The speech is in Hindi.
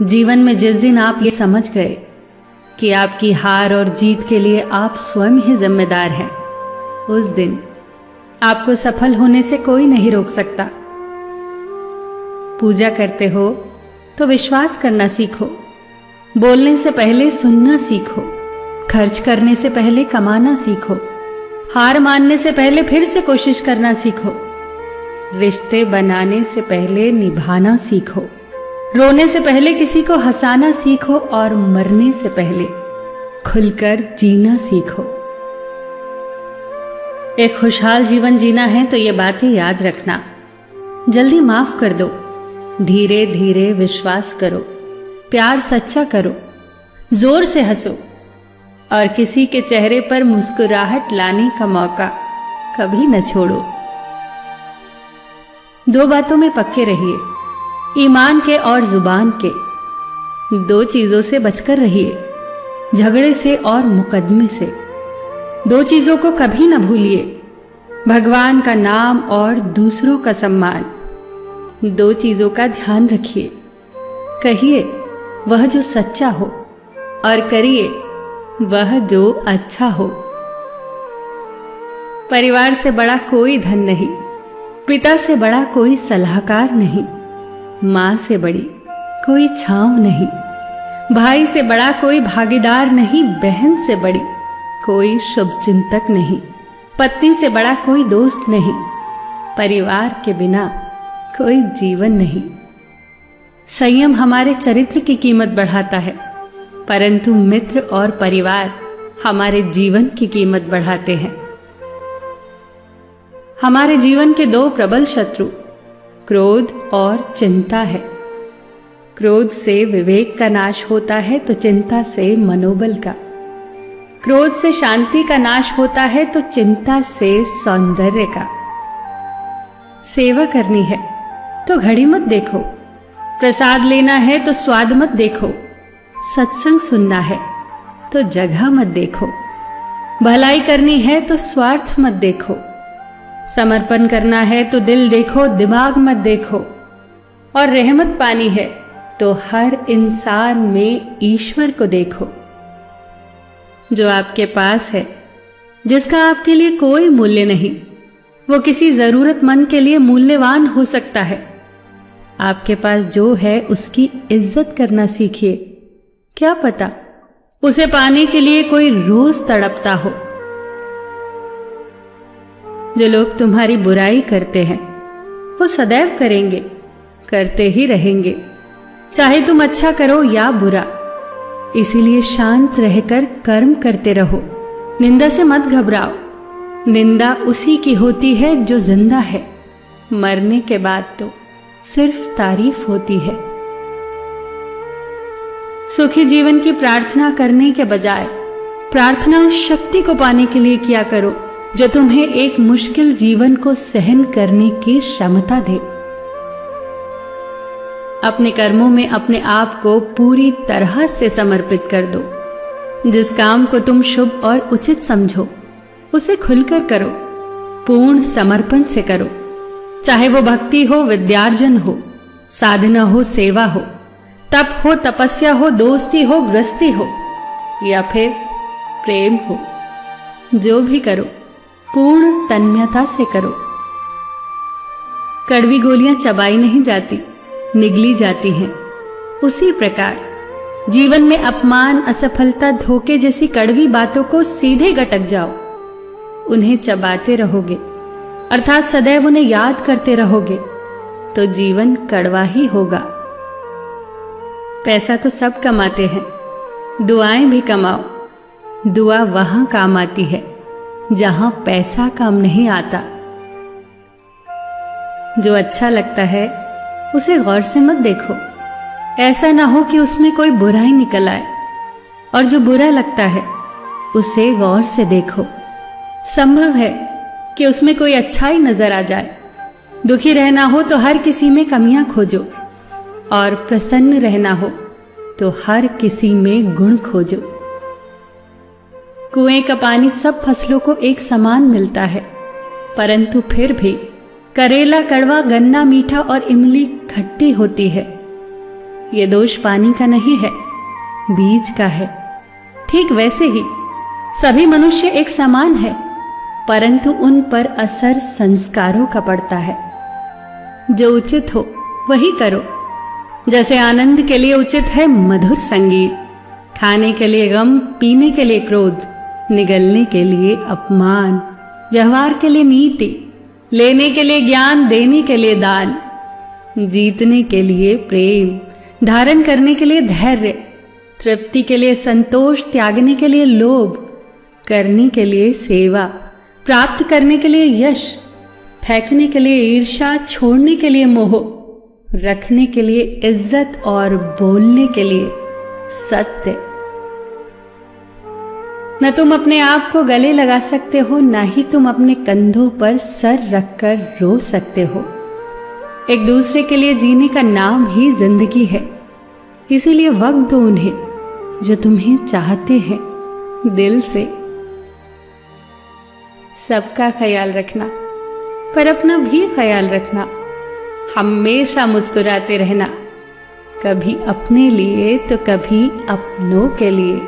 जीवन में जिस दिन आप ये समझ गए कि आपकी हार और जीत के लिए आप स्वयं ही जिम्मेदार हैं, उस दिन आपको सफल होने से कोई नहीं रोक सकता। पूजा करते हो तो विश्वास करना सीखो, बोलने से पहले सुनना सीखो, खर्च करने से पहले कमाना सीखो, हार मानने से पहले फिर से कोशिश करना सीखो, रिश्ते बनाने से पहले निभाना सीखो, रोने से पहले किसी को हंसाना सीखो और मरने से पहले खुलकर जीना सीखो। एक खुशहाल जीवन जीना है तो ये बातें याद रखना। जल्दी माफ कर दो, धीरे धीरे विश्वास करो, प्यार सच्चा करो, जोर से हंसो और किसी के चेहरे पर मुस्कुराहट लाने का मौका कभी न छोड़ो। दो बातों में पक्के रहिए, ईमान के और जुबान के। दो चीजों से बचकर रहिए, झगड़े से और मुकदमे से। दो चीजों को कभी न भूलिए, भगवान का नाम और दूसरों का सम्मान। दो चीजों का ध्यान रखिए, कहिए वह जो सच्चा हो और करिए वह जो अच्छा हो। परिवार से बड़ा कोई धन नहीं, पिता से बड़ा कोई सलाहकार नहीं, मां से बड़ी कोई छांव नहीं, भाई से बड़ा कोई भागीदार नहीं, बहन से बड़ी कोई शुभचिंतक नहीं, पत्नी से बड़ा कोई दोस्त नहीं, परिवार के बिना कोई जीवन नहीं। संयम हमारे चरित्र की कीमत बढ़ाता है, परंतु मित्र और परिवार हमारे जीवन की कीमत बढ़ाते हैं। हमारे जीवन के दो प्रबल शत्रु क्रोध और चिंता है। क्रोध से विवेक का नाश होता है तो चिंता से मनोबल का। क्रोध से शांति का नाश होता है तो चिंता से सौंदर्य का। सेवा करनी है तो घड़ी मत देखो, प्रसाद लेना है तो स्वाद मत देखो, सत्संग सुनना है तो जगह मत देखो, भलाई करनी है तो स्वार्थ मत देखो, समर्पण करना है तो दिल देखो, दिमाग मत देखो, और रहमत पानी है तो हर इंसान में ईश्वर को देखो। जो आपके पास है, जिसका आपके लिए कोई मूल्य नहीं, वो किसी जरूरतमंद के लिए मूल्यवान हो सकता है। आपके पास जो है उसकी इज्जत करना सीखिए, क्या पता उसे पाने के लिए कोई रोज तड़पता हो। जो लोग तुम्हारी बुराई करते हैं वो सदैव करेंगे, करते ही रहेंगे, चाहे तुम अच्छा करो या बुरा। इसीलिए शांत रहकर कर्म करते रहो, निंदा से मत घबराओ। निंदा उसी की होती है जो जिंदा है, मरने के बाद तो सिर्फ तारीफ होती है। सुखी जीवन की प्रार्थना करने के बजाय प्रार्थना उस शक्ति को पाने के लिए किया करो जो तुम्हें एक मुश्किल जीवन को सहन करने की क्षमता दे। अपने कर्मों में अपने आप को पूरी तरह से समर्पित कर दो। जिस काम को तुम शुभ और उचित समझो उसे खुलकर करो, पूर्ण समर्पण से करो। चाहे वो भक्ति हो, विद्यार्जन हो, साधना हो, सेवा हो, तप हो, तपस्या हो, दोस्ती हो, गृहस्थी हो या फिर प्रेम हो, जो भी करो पूर्ण तन्मयता से करो। कड़वी गोलियां चबाई नहीं जाती, निगली जाती हैं। उसी प्रकार जीवन में अपमान, असफलता, धोखे जैसी कड़वी बातों को सीधे गटक जाओ। उन्हें चबाते रहोगे, अर्थात सदैव उन्हें याद करते रहोगे, तो जीवन कड़वा ही होगा। पैसा तो सब कमाते हैं, दुआएं भी कमाओ। दुआ वहां काम आती है जहां पैसा काम नहीं आता। जो अच्छा लगता है उसे गौर से मत देखो, ऐसा ना हो कि उसमें कोई बुराई निकल आए, और जो बुरा लगता है उसे गौर से देखो। संभव है कि उसमें कोई अच्छाई नजर आ जाए। दुखी रहना हो तो हर किसी में कमियां खोजो, और प्रसन्न रहना हो तो हर किसी में गुण खोजो। कुएं का पानी सब फसलों को एक समान मिलता है, परंतु फिर भी करेला कड़वा, गन्ना मीठा और इमली खट्टी होती है। ये दोष पानी का नहीं है, बीज का है। ठीक वैसे ही सभी मनुष्य एक समान है, परंतु उन पर असर संस्कारों का पड़ता है। जो उचित हो वही करो। जैसे आनंद के लिए उचित है मधुर संगीत, खाने के लिए गम, पीने के लिए क्रोध, निगलने के लिए अपमान, व्यवहार के लिए नीति, लेने के लिए ज्ञान, देने के लिए दान, जीतने के लिए प्रेम, धारण करने के लिए धैर्य, तृप्ति के लिए संतोष, त्यागने के लिए लोभ, करने के लिए सेवा, प्राप्त करने के लिए यश, फेंकने के लिए ईर्ष्या, छोड़ने के लिए मोह, रखने के लिए इज्जत और बोलने के लिए सत्य। न तुम अपने आप को गले लगा सकते हो, न ही तुम अपने कंधों पर सर रखकर रो सकते हो। एक दूसरे के लिए जीने का नाम ही जिंदगी है। इसीलिए वक्त दो उन्हें जो तुम्हें चाहते हैं दिल से। सबका ख्याल रखना, पर अपना भी ख्याल रखना। हमेशा मुस्कुराते रहना, कभी अपने लिए तो कभी अपनों के लिए।